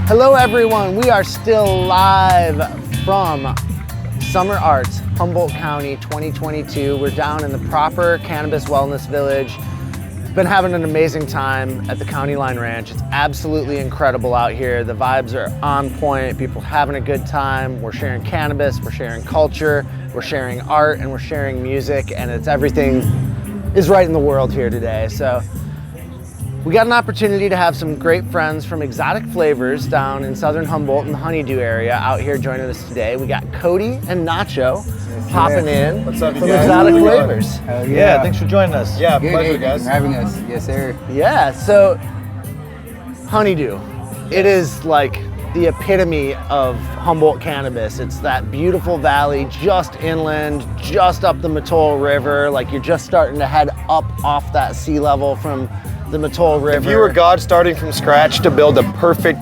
Hello everyone, we are still live from Summer Arts, Humboldt County 2022. We're down in the proper Cannabis Wellness Village. Been having an amazing time at the County Line Ranch. It's absolutely incredible out here. The vibes are on point, people having a good time. We're sharing cannabis, we're sharing culture, we're sharing art, and we're sharing music, and it's everything is right in the world here today. So we got an opportunity to have some great friends from Xotic Flavorz down in southern Humboldt in the Honeydew area out here joining us today. We got Cody and Nacho popping in. What's up, you from guys? Xotic Flavorz. Yeah, thanks for joining us. Yeah, Good, pleasure, thanks guys. for having us. Yes, sir. Yeah, so Honeydew, it is like the epitome of Humboldt cannabis. It's that beautiful valley just inland, just up the Mattole River. Like you're just starting to head up off that sea level from the Mattole River. If you were God starting from scratch to build a perfect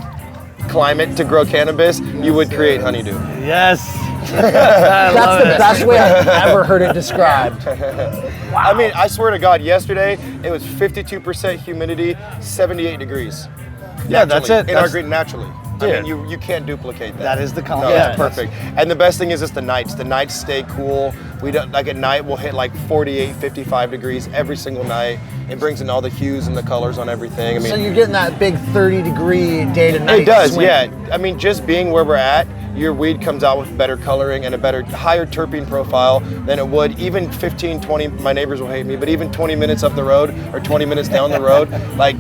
climate to grow cannabis, you would create Honeydew. Yes. That's the best way I've ever heard it described. I mean, I swear to God, yesterday it was 52% humidity, 78 degrees. Yeah, that's it. In our green, naturally. I Dude. mean, you can't duplicate that. That is the No, concept. that's perfect. And the best thing is the nights. The nights stay cool. We don't, like at night we'll hit like 48, 55 degrees every single night. It brings in all the hues and the colors on everything. I mean, So you're getting that big 30-degree day to night it does, swing. yeah. I mean, just being where we're at, your weed comes out with better coloring and a better, higher terpene profile than it would even 15, 20, my neighbors will hate me, but even 20 minutes up the road or 20 minutes down the road, like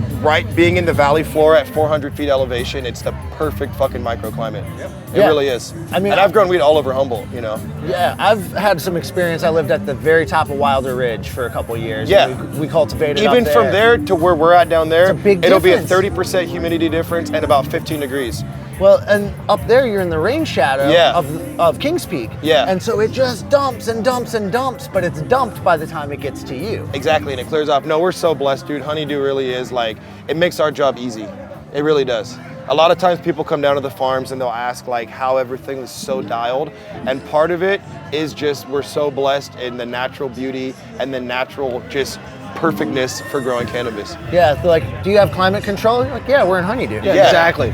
being in the valley floor at 400 feet elevation, it's the perfect fucking microclimate. It Yeah. really is. I mean, and I've grown weed all over Humboldt, you know. Yeah, I've had some experience. I lived at the very top of Wilder Ridge for a couple years. Yeah. We cultivated Even up from there to where we're at down there, It's a big it'll difference. be a 30% humidity difference and about 15 degrees. Well, and up there you're in the rain shadow Yeah. of Kings Peak. Yeah. And so it just dumps and dumps and dumps, but it's dumped by the time it gets to you. Exactly, and it clears off. No, we're so blessed, dude. Honeydew really is like, it makes our job easy. It really does. A lot of times people come down to the farms and they'll ask like how everything is so dialed. And part of it is just we're so blessed in the natural beauty and the natural just perfectness for growing cannabis. Yeah, they're like, do you have climate control? You're like, yeah, we're in Honeydew. Yeah, Yeah. exactly.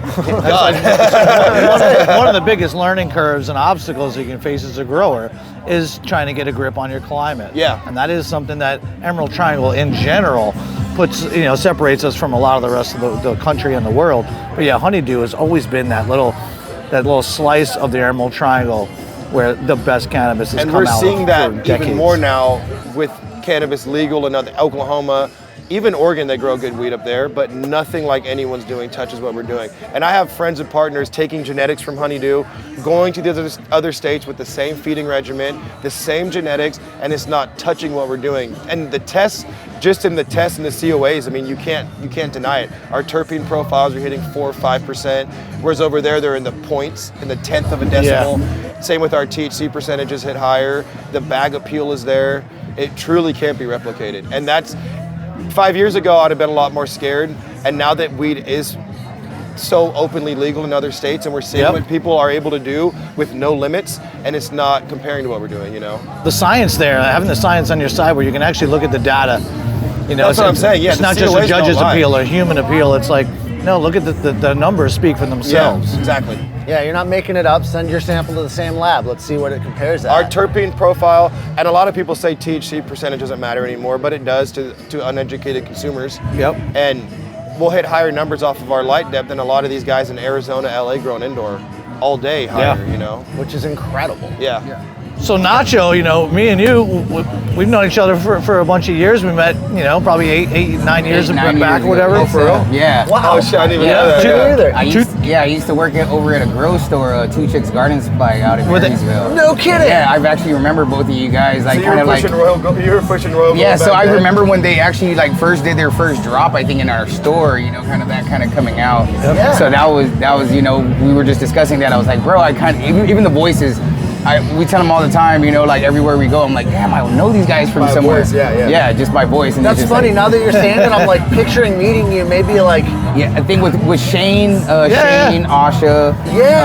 One of the biggest learning curves and obstacles you can face as a grower is trying to get a grip on your climate. Yeah. And that is something that Emerald Triangle in general puts, separates us from a lot of the rest of the country and the world. But yeah, Honeydew has always been that little slice of the Emerald Triangle where the best cannabis has And come we're out seeing of that for even decades. more now with cannabis legal in Oklahoma, even Oregon, they grow good weed up there, but nothing like anyone's doing touches what we're doing. And I have friends and partners taking genetics from Honeydew, going to the other states with the same feeding regimen, the same genetics, and it's not touching what we're doing. And the tests, just in the tests and the COAs, I mean, you can't deny it. Our terpene profiles are hitting 4 or 5%, whereas over there they're in the points, in the 10th of a decibel. Yeah. Same with our THC percentages hit higher. The bag appeal is there. It truly can't be replicated. And that's, 5 years ago, I'd have been a lot more scared. And now that weed is so openly legal in other states and we're seeing what people are able to do with no limits, and it's not comparing to what we're doing, you know? The science there, having the science on your side where you can actually look at the data. That's what I'm saying, yeah. It's the not just a COAs judge's don't lie. appeal or human appeal. It's like, no, look at the numbers speak for themselves. Yeah, exactly. Yeah, you're not making it up. Send your sample to the same lab. Let's see what it compares at. Our terpene profile, and a lot of people say THC percentage doesn't matter anymore, but it does to uneducated consumers. Yep. And we'll hit higher numbers off of our light depth than a lot of these guys in Arizona, LA growing indoor all day higher, you know? Which is incredible. Yeah. So Nacho, me and you, we've known each other for a bunch of years. We met, probably 9 years back or whatever. Oh, for real? Yeah. Wow. Oh shit, I didn't even Yeah. know that. Me Yeah. either. I used to work over at a grow store, Two Chicks Garden Supply out in Marysville. No kidding. Yeah, I've actually remember both of you guys, like So kind of like. you were pushing Royal Yeah, Gold so back I then? remember when they actually like first did their first drop, I think in our store, kind of that kind of coming out. Yeah. So that was, we were just discussing that. I was like, bro, I kind of, even the voices, we tell them all the time, like everywhere we go, I'm like, damn, I know these guys from By somewhere. voice, yeah. Yeah, just by voice. And That's it's just funny. like, Now that you're saying it, I'm like picturing meeting you maybe like Yeah, I think with Shane, Shane, Asha,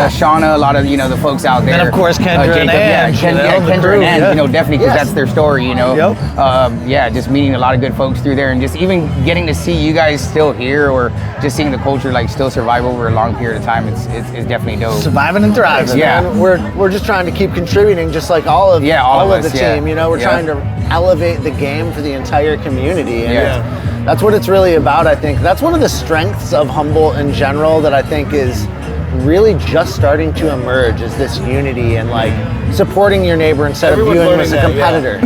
Shauna, a lot of the folks out there. And of course Kendra Jacob, and Ange, Kendra and Ange, definitely because that's their story. Yep. Just meeting a lot of good folks through there, and just even getting to see you guys still here, or just seeing the culture like still survive over a long period of time. It's definitely dope. Surviving and thriving. Yeah. And we're just trying to keep contributing, just like all of us, the team. We're trying to elevate the game for the entire community. And that's what it's really about, I think. That's one of the strengths of Humboldt in general that I think is really just starting to emerge, is this unity and like supporting your neighbor instead of viewing them as a competitor.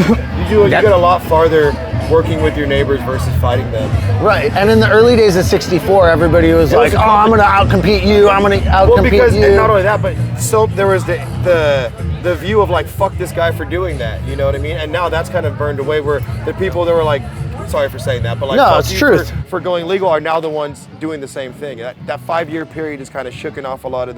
You get a lot farther working with your neighbors versus fighting them. Right. And in the early days of 64, everybody was like, I'm going to outcompete you. I'm going to outcompete you. And not only that, but so there was the view of like, fuck this guy for doing that. You know what I mean? And now that's kind of burned away, where the people that were like, sorry for saying that, but like, no, it's truth. For going legal are now the ones doing the same thing. That 5-year period has kind of shooken off a lot of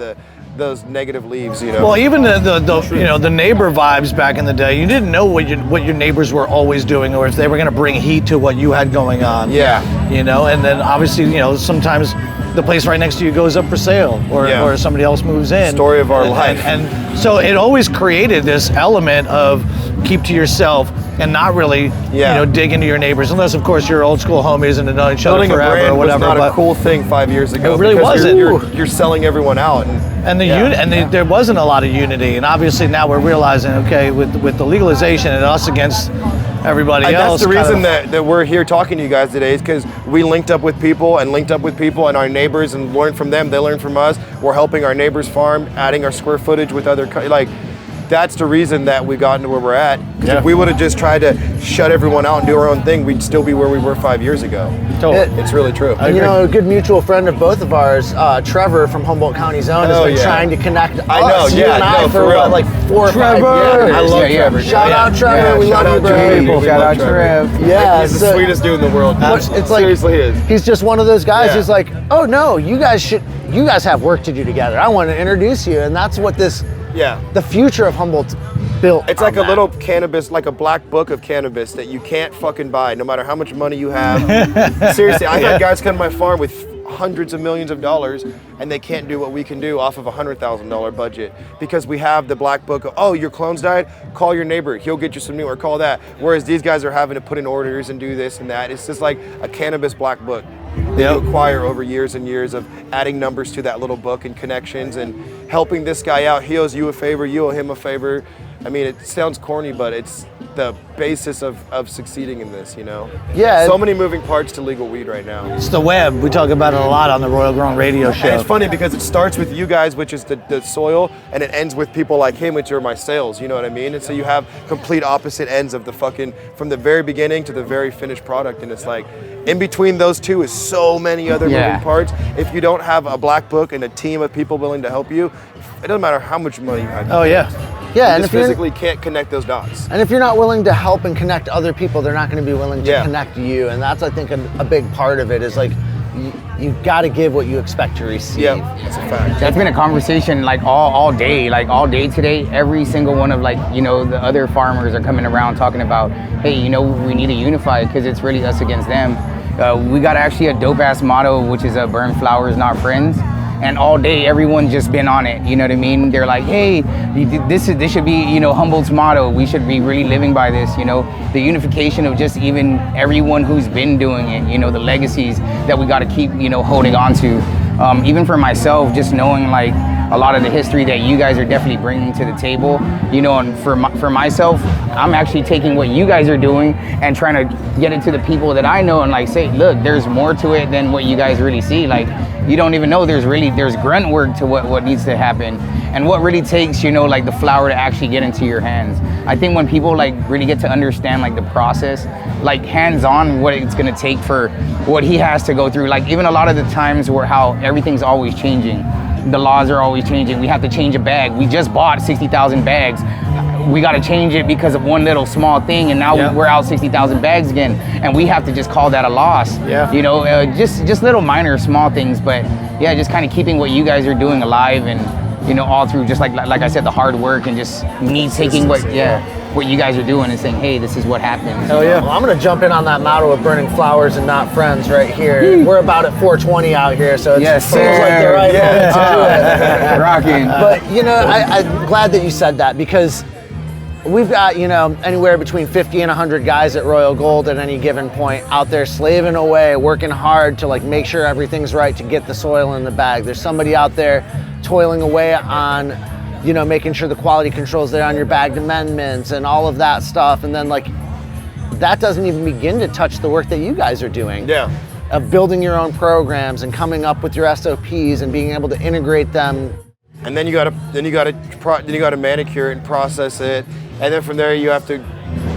those negative leaves, Well, even the neighbor vibes back in the day, you didn't know what your neighbors were always doing, or if they were going to bring heat to what you had going on. Yeah. And then obviously, sometimes the place right next to you goes up for sale, or somebody else moves in. Story of our life. And so it always created this element of keep to yourself and not really, dig into your neighbors, unless of course you're old school homies and have known each other forever or whatever. Was not a cool thing 5 years ago. It really wasn't. You're selling everyone out. There wasn't a lot of unity, and obviously now we're realizing, okay, with the legalization and us against everybody else. That's the reason that we're here talking to you guys today, is because we linked up with people and our neighbors and learned from them. They learned from us. We're helping our neighbors farm, adding our square footage with other that's the reason that we've gotten to where we're at. Because if we would have just tried to shut everyone out and do our own thing, we'd still be where we were 5 years ago. Totally. It's really true. And a good mutual friend of both of ours, Trevor from Humboldt County Zone, has been trying to connect you and I for like 4 or 5 years. I love Trevor. Shout out Trevor, we love you, bro. Shout out Trev. Yeah, he's the sweetest dude in the world. It's like, seriously is. He's just one of those guys who's like, oh no, you guys have work to do together. I want to introduce you, and that's what the future of Humboldt's built. It's like a little cannabis, like a black book of cannabis that you can't fucking buy, no matter how much money you have. Seriously, I've had guys come to my farm with hundreds of millions of dollars, and they can't do what we can do off of $100,000 budget, because we have the black book of, oh, your clones died? Call your neighbor, he'll get you some new, or call that. Whereas these guys are having to put in orders and do this and that. It's just like a cannabis black book that you acquire over years and years of adding numbers to that little book and connections and helping this guy out. He owes you a favor, you owe him a favor. I mean, it sounds corny, but it's the basis of succeeding in this, Yeah. So many moving parts to legal weed right now. It's the web. We talk about it a lot on the Royal Grown Radio Show. And it's funny because it starts with you guys, which is the soil, and it ends with people like him, which are my sales, you know what I mean? And so you have complete opposite ends of from the very beginning to the very finished product, and it's like, in between those two is so many other moving parts. If you don't have a black book and a team of people willing to help you, it doesn't matter how much money you have. Oh yeah. Yeah, and if physically can't connect those dots. And if you're not willing to help and connect other people, they're not going to be willing to connect you. And that's, I think, a bbig part of it is like, you've got to give what you expect to receive. Yeah, that's a fact. That's been a conversation like all day today. Every single one of the other farmers are coming around talking about, hey, we need to unify because it's really us against them. We got actually a dope ass motto, which is burn flowers, not friends. And all day, everyone's just been on it. You know what I mean? They're like, hey, this should be, Humboldt's motto. We should be really living by this, the unification of just even everyone who's been doing it, the legacies that we got to keep, holding on to. Even for myself, just knowing like a lot of the history that you guys are definitely bringing to the table, and for myself, I'm actually taking what you guys are doing and trying to get it to the people that I know and like say, look, there's more to it than what you guys really see. Like, you don't even know there's grunt work to what needs to happen and what really takes, like the flower to actually get into your hands. I think when people like really get to understand like the process, like hands-on what it's gonna take for what he has to go through, like even a lot of the times where how everything's always changing. The laws are always changing. We have to change a bag. We just bought 60,000 bags. We got to change it because of one little small thing, and now we're out 60,000 bags again, and we have to just call that a loss. Just little minor small things, but just kind of keeping what you guys are doing alive, and all through just like I said, the hard work and just me taking what what you guys are doing and saying, hey, this is what happens. Hell yeah. Well, I'm gonna jump in on that motto of burning flowers and not friends right here. We're about at 420 out here, so it Yes, feels like the sir. right moment to do it. Rocking. But you know, I'm glad that you said that, because we've got, you know, anywhere between 50 and 100 guys at Royal Gold at any given point out there slaving away, working hard to like make sure everything's right to get the soil in the bag. There's somebody out there toiling away on, you know, making sure the quality control's there on your bagged amendments and all of that stuff. And then like, that doesn't even begin to touch the work that you guys are doing. Yeah. Of building your own programs and coming up with your SOPs and being able to integrate them. And then you gotta manicure it and process it, and then from there you have to.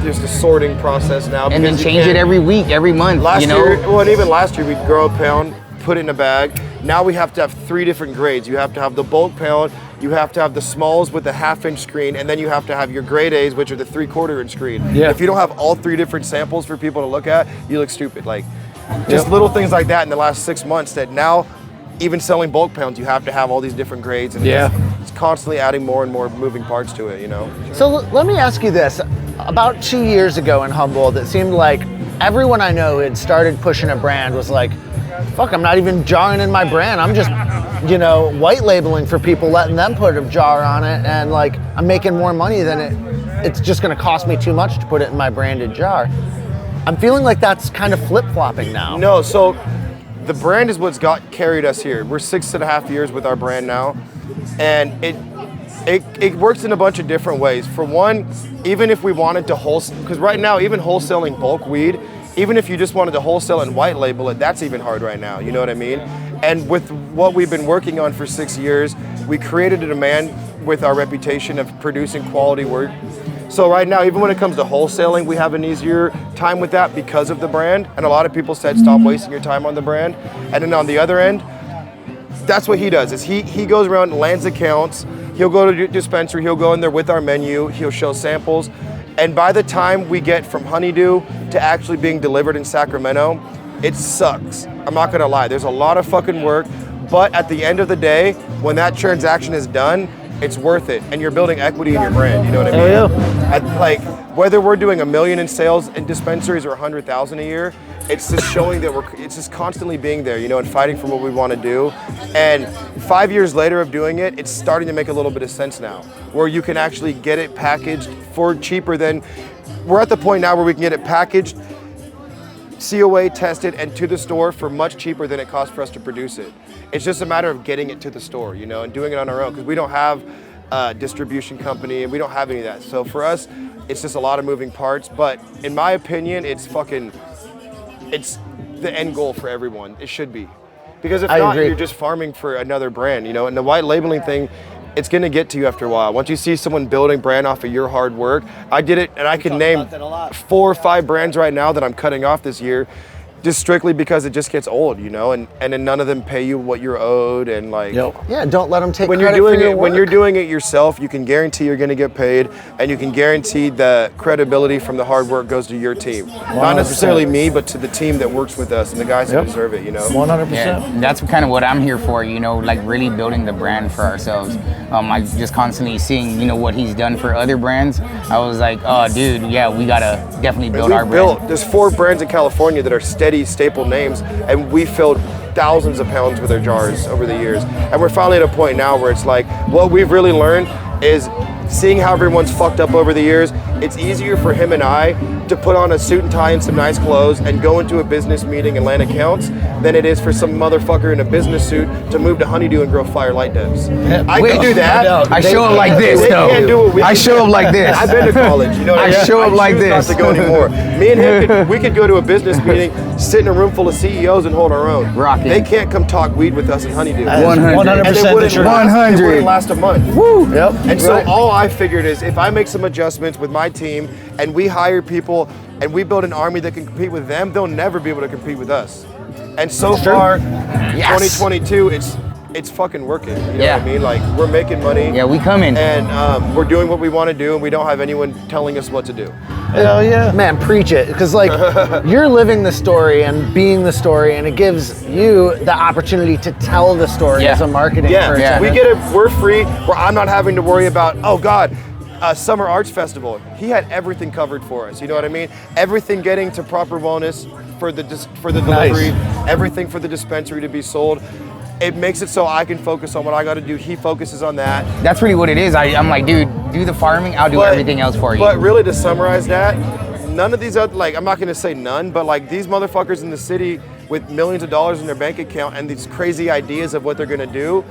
There's the sorting process now. And then because you change it can't- every week, every month. Last you know? year, well, and even last year, we'd grow a pound, put it in a bag. Now we have to have 3 different grades. You have to have the bulk pound, you have to have the smalls with the 1/2-inch screen, and then you have to have your grade A's, which are the 3/4-inch screen. Yeah. If you don't have all 3 different samples for people to look at, you look stupid. Like, just little things like that in the last 6 months that now, even selling bulk pounds, you have to have all these different grades, and Yeah. it's constantly adding more and more moving parts to it, you know? So let me ask you this. About 2 years ago in Humboldt, it seemed like everyone I know who had started pushing a brand was like, fuck, I'm not even jarring in my brand. I'm just, you know, white labeling for people, letting them put a jar on it, and like, I'm making more money than it's just gonna cost me too much to put it in my branded jar. I'm feeling like that's kind of flip-flopping now. No, so the brand is what's carried us here. We're 6.5 years with our brand now, and it works in a bunch of different ways. For one, even if we wanted to wholesale, because right now, even wholesaling bulk weed, even if you just wanted to wholesale and white label it, that's even hard right now, you know what I mean? And with what we've been working on for 6 years, we created a demand with our reputation of producing quality work. So right now, even when it comes to wholesaling, we have an easier time with that because of the brand. And a lot of people said, stop wasting your time on the brand. And then on the other end, that's what he does, is he goes around and lands accounts. He'll go to dispensary, he'll go in there with our menu, he'll show samples. And by the time we get from honeydew to actually being delivered in Sacramento, it sucks. I'm not gonna lie, there's a lot of fucking work, but at the end of the day, when that transaction is done, it's worth it, and you're building equity in your brand, you know what I mean? Yeah. Like, whether we're doing $1 million in sales in dispensaries or 100,000 a year, it's just showing that it's just constantly being there, you know, and fighting for what we want to do. And 5 years later of doing it, it's starting to make a little bit of sense now, where you can actually get it packaged for cheaper than, we're at the point now where we can get it packaged, COA tested, and to the store for much cheaper than it costs for us to produce it. It's just a matter of getting it to the store, you know, and doing it on our own, because we don't have a distribution company and we don't have any of that. So for us, it's just a lot of moving parts, but in my opinion, it's the end goal for everyone. It should be. Because if not, agree. you're just farming for another brand, you know, and the white labeling thing, it's gonna get to you after a while. Once you see someone building brand off of your hard work, I did it, and I can name 4 or 5 brands right now that I'm cutting off this year, just strictly because it just gets old, you know, and then none of them pay you what you're owed, and like, Yeah, don't let them take when credit you're doing for your it, when work. you're doing it yourself, you can guarantee you're going to get paid, and you can guarantee the credibility from the hard work goes to your team, not necessarily me, but to the team that works with us and the guys who deserve it. You know, 100%. Yeah, that's kind of what I'm here for, you know, like really building the brand for ourselves. I just constantly seeing, you know, what he's done for other brands. I was like, oh, dude, yeah, we gotta definitely build our brand. There's 4 brands in California that are steady, staple names, and we filled thousands of pounds with our jars over the years. And we're finally at a point now where it's like, what we've really learned is seeing how everyone's fucked up over the years, it's easier for him and I to put on a suit and tie and some nice clothes and go into a business meeting and land accounts than it is for some motherfucker in a business suit to move to Honeydew and grow fire light devs. I can do that. I show up like this, They though. can't do what we I can show do. up like this. I've been to college, you know what I I mean? show up like choose this. Not to go anymore. Me and him, we could go to a business meeting, sit in a room full of CEOs and hold our own. Rocking. They can't come talk weed with us in Honeydew. 100%. And they wouldn't the truth. last, 100. It wouldn't last a month. Woo. Yep. And so all I figured is if I make some adjustments with my team and we hire people and we build an army that can compete with them, they'll never be able to compete with us. And so far, 2022, it's fucking working. You know what I mean? Like, we're making money. Yeah, we coming. And we're doing what we want to do, and we don't have anyone telling us what to do. Hell yeah. Man, preach it, because like you're living the story and being the story, and it gives you the opportunity to tell the story as a marketing person. We get it. We're free. Where I'm not having to worry about, oh God, Summer Arts Festival, he had everything covered for us. You know what I mean? Everything getting to proper wellness for the delivery, everything for the dispensary to be sold. It makes it so I can focus on what I got to do. He focuses on that. That's really what it is. I'm like, dude, do the farming. I'll do everything else for you. But really, to summarize that, none of these other, like, I'm not going to say none, but like these motherfuckers in the city with millions of dollars in their bank account and these crazy ideas of what they're going to do,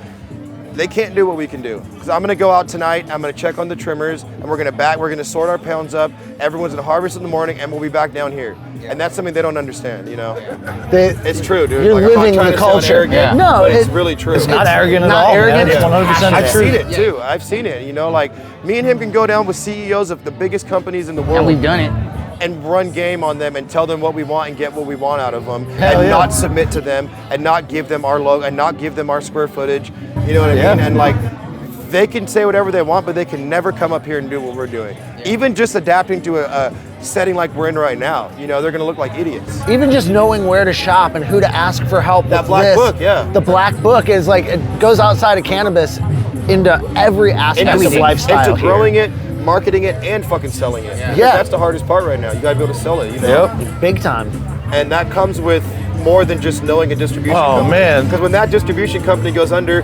they can't do what we can do. Because I'm going to go out tonight, I'm going to check on the trimmers, and we're going to sort our pounds up. Everyone's going to harvest in the morning, and we'll be back down here. And that's something they don't understand, you know? It's true, dude. You're like, living the culture. No, it's really true. It's not arrogant at not all. Arrogant. Man. It's 100% I've true. seen it too. I've seen it. You know, like me and him can go down with CEOs of the biggest companies in the world. And we've done it. And run game on them and tell them what we want and get what we want out of them. Hell and yeah. not submit to them and not give them our logo and not give them our square footage. You know what I mean? And like, they can say whatever they want, but they can never come up here and do what we're doing. Even just adapting to a setting like we're in right now, you know, they're gonna look like idiots. Even just knowing where to shop and who to ask for help That with black this, book, yeah. The black book is like, it goes outside of cannabis into every aspect of lifestyle. Into growing it, marketing it, and fucking selling it. Yeah. That's the hardest part right now. You gotta be able to sell it, you know? Yep. Big time. And that comes with more than just knowing a distribution company. Oh, man. Because when that distribution company goes under,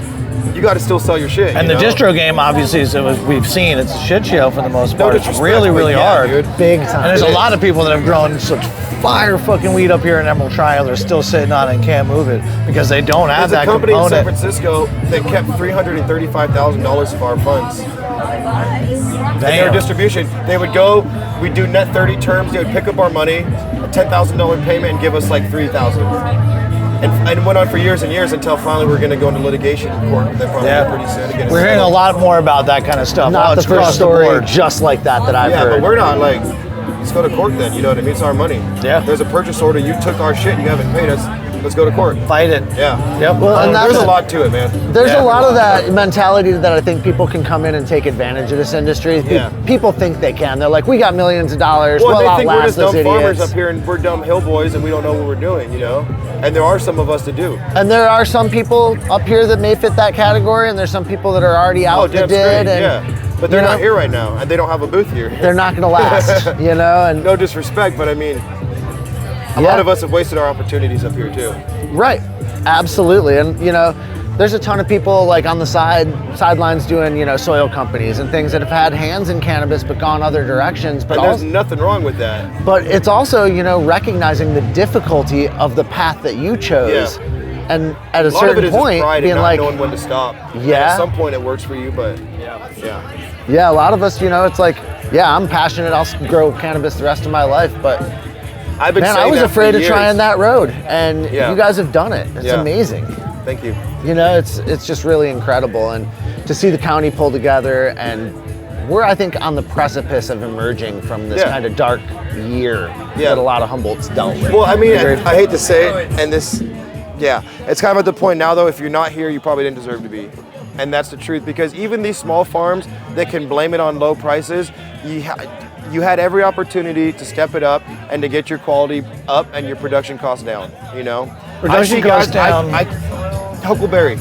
you got to still sell your shit. And you the know? distro game, obviously, we've seen, it's a shit show for the most No part. It's disrespect, really, but really yeah, hard. dude. Big time. And there's a lot of people that have grown such fire fucking weed up here in Emerald Triangle. They're still sitting on it and can't move it because they don't have There's that a company component. in San Francisco that kept $335,000 of our funds. And their Damn. distribution, they would go, we'd do net 30 terms, they would pick up our money, a $10,000 payment, and give us like $3,000. And it went on for years and years until finally we're going to go into litigation in court. They're probably pretty soon to get us We're hearing a settled. lot more about that kind of stuff. Not the It's across first story board. just like that I've Yeah, heard. but we're not like, let's go to court then, you know what I mean? It's our money. Yeah. There's a purchase order, you took our shit, you haven't paid us, let's go to court. Fight it. Yeah. Yep. Well, and There's that's a lot to it, man. There's Yeah. a lot of that mentality that I think people can come in and take advantage of this industry. Yeah. People think they can. They're like, we got millions of dollars. Well, we'll they think we're outlast just dumb those farmers idiots. up here and we're dumb hill boys and we don't know what we're doing, you know? And there are some of us that do. And there are some people up here that may fit that category, and there's some people that are already out damn that did. straight, And, yeah. But they're you not know, here right now and they don't have a booth here. They're not going to last, you know? And No disrespect, but I mean, a lot of us have wasted our opportunities up here too. Right, absolutely. And you know, there's a ton of people like on the sidelines doing, you know, soil companies and things that have had hands in cannabis but gone other directions. But And there's also, nothing wrong with that. but it's also, you know, recognizing the difficulty of the path that you chose. Yeah. And at a A lot of it certain is just point, pride and being not like, knowing when to stop. And Yeah. at some point it works for you, but yeah. yeah, a lot of us, you know, it's like, yeah, I'm passionate. I'll grow cannabis the rest of my life, but I've been man, saying I was that afraid for of years. trying that road, and Yeah. you guys have done it. It's Yeah. amazing. Thank you. You know, it's just really incredible, and to see the county pull together, and we're, I think, on the precipice of emerging from this Yeah. kind of dark year that a lot of Humboldt's dealt with. Well, I mean, I hate to say it, and this, yeah, it's kind of at the point now though, if you're not here, you probably didn't deserve to be. And that's the truth, because even these small farms that can blame it on low prices, you had every opportunity to step it up and to get your quality up and your production costs down, you know? Production I see costs guys- down. Huckleberry,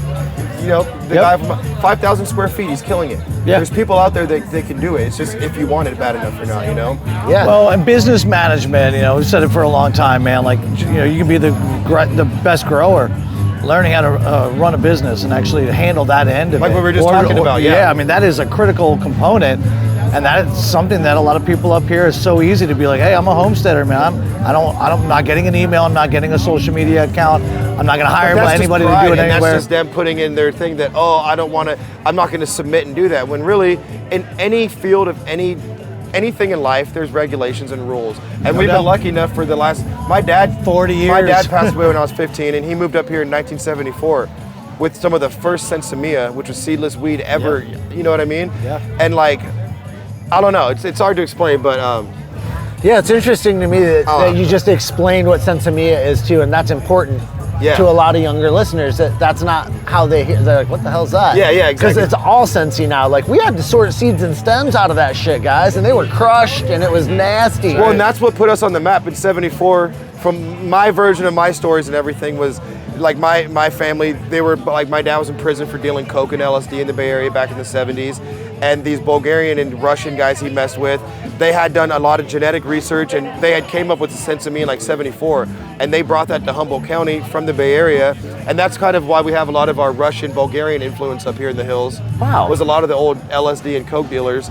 you know, the Yep. guy from 5,000 square feet, he's killing it. Yeah. There's people out there that can do it. It's just if you want it bad enough or not, you know? Yeah. Well, and business management, you know, we've said it for a long time, man. Like, you know, you can be the best grower. Learning how to run a business and actually handle that end of it. Like we were just talking about, yeah. Yeah, I mean, that is a critical component. And that is something that a lot of people up here is so easy to be like, hey, I'm a homesteader, man. I'm not getting an email. I'm not getting a social media account. I'm not going to hire But that's anybody just to pride, do it and anywhere. that's just them putting in their thing that, oh, I'm not going to submit and do that. When really, in any field of anything in life, there's regulations and rules. And we've doubt. been lucky enough for the last, my dad 40 years. My dad passed away when I was 15, and he moved up here in 1974 with some of the first sensimilla, which was seedless weed ever. You know what I mean? Yeah. And like, I don't know. It's hard to explain, but Yeah, it's interesting to me that you just explained what sensimilla is too, and that's important to a lot of younger listeners. That's not how they hear. They're like, "What the hell's that?" Yeah, exactly. Because it's all sensy now. Like we had to sort seeds and stems out of that shit, guys, and they were crushed, and it was nasty. Well, and that's what put us on the map in '74. From my version of my stories and everything was like my family. They were like my dad was in prison for dealing coke and LSD in the Bay Area back in the '70s, and these Bulgarian and Russian guys he messed with, they had done a lot of genetic research, and they had came up with Sensimine like '74, and they brought that to Humboldt County from the Bay Area, and that's kind of why we have a lot of our Russian, Bulgarian influence up here in the hills. Wow. Was a lot of the old LSD and Coke dealers.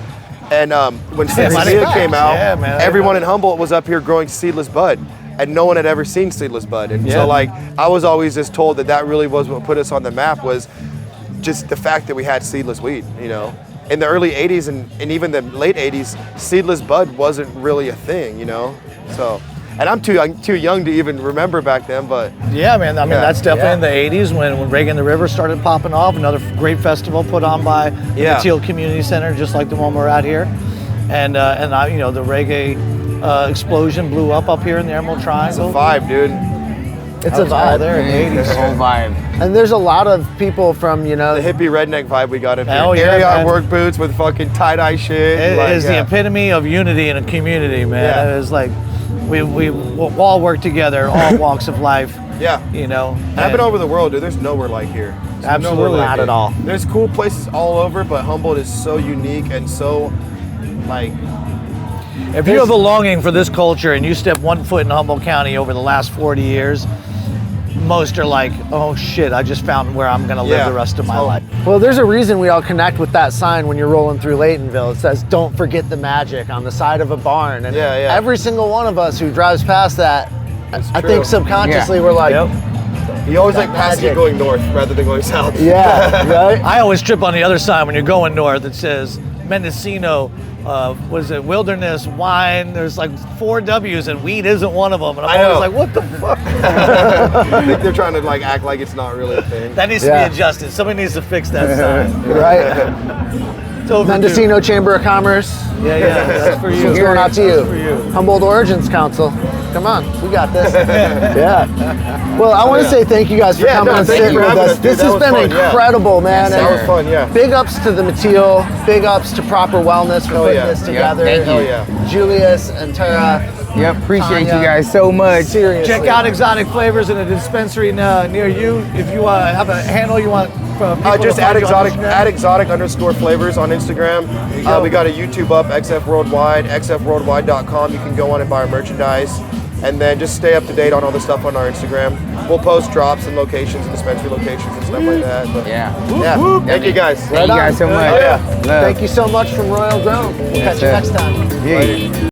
And when respect. Sensimine came out, Yeah, man. everyone in Humboldt was up here growing seedless bud, and no one had ever seen seedless bud. And Yeah. so like, I was always just told that really was what put us on the map, was just the fact that we had seedless weed, you know. In the early 80s and even the late 80s, seedless bud wasn't really a thing, you know? So, and I'm too young to even remember back then, but Yeah, man. I mean, Yeah. that's definitely in the '80s when Reggae in the River started popping off. Another great festival put on by the Yeah. Teal Community Center, just like the one we're at here. And you know, the reggae explosion blew up here in the Emerald it's a Triangle. vibe, dude. It's I a was all vibe. there in the '80s. The whole vibe. And there's a lot of people from, you know, The hippie redneck vibe we got up here. Oh, yeah, Marriott man. work boots with fucking tie-dye shit. It like, is the yeah. epitome of unity in a community, man. Yeah. It is like we all work together, all walks of life. Yeah. You know, And I've been over the world, dude. There's nowhere like here. There's Absolutely nowhere not it. at all. There's cool places all over, but Humboldt is so unique and so, like, If you have a longing for this culture and you step one foot in Humboldt County over the last 40 years, most are like, oh shit, I just found where I'm gonna live Yeah. the rest of my So- life. well, there's a reason we all connect with that sign when you're rolling through Laytonville. It says, "Don't forget the magic" on the side of a barn. And Yeah, yeah. every single one of us who drives past that, I true. think subconsciously Yeah. we're like, Yep. you always like passing magic. it going north rather than going south. yeah, right? I always trip on the other side when you're going north. It says Mendocino, what is it, wilderness, wine. There's like 4 W's and weed isn't one of them. And I'm I always know. like, what the fuck? I think they're trying to like act like it's not really a thing. That needs Yeah. to be adjusted. Somebody needs to fix that sign. Right? It's overdue. Mendocino Chamber of Commerce. Yeah, yeah, that's for This you. is going out to That's you. for you. Humboldt Origins Council. Come on, we got this. Yeah. Well, I want to say thank you guys for Yeah, coming no, and thank you sitting for with having us. us, dude. This That has was been fun, yeah. incredible, man. That And was fun, yeah. Big ups to the Mateel. Big ups to Proper Wellness for Hell putting yeah. this Yeah, together. thank you. Hell yeah. Julius and Tara. Yep, appreciate Tanya. you guys so much. Seriously. Check out Xotic Flavorz in a dispensary near you. If you have a handle you want from people Just to add find you on exotic, Instagram. add exotic_flavors on Instagram. go. We got a YouTube up, XF Worldwide, xfworldwide.com. You can go on and buy our merchandise. And then just stay up to date on all the stuff on our Instagram. We'll post drops and locations and dispensary locations and stuff like that. But Yeah. yeah. Thank you guys. Thank you guys so much. Oh, yeah. Love. Thank you so much from Royal Dome. We'll catch you sir. next time. Yeah.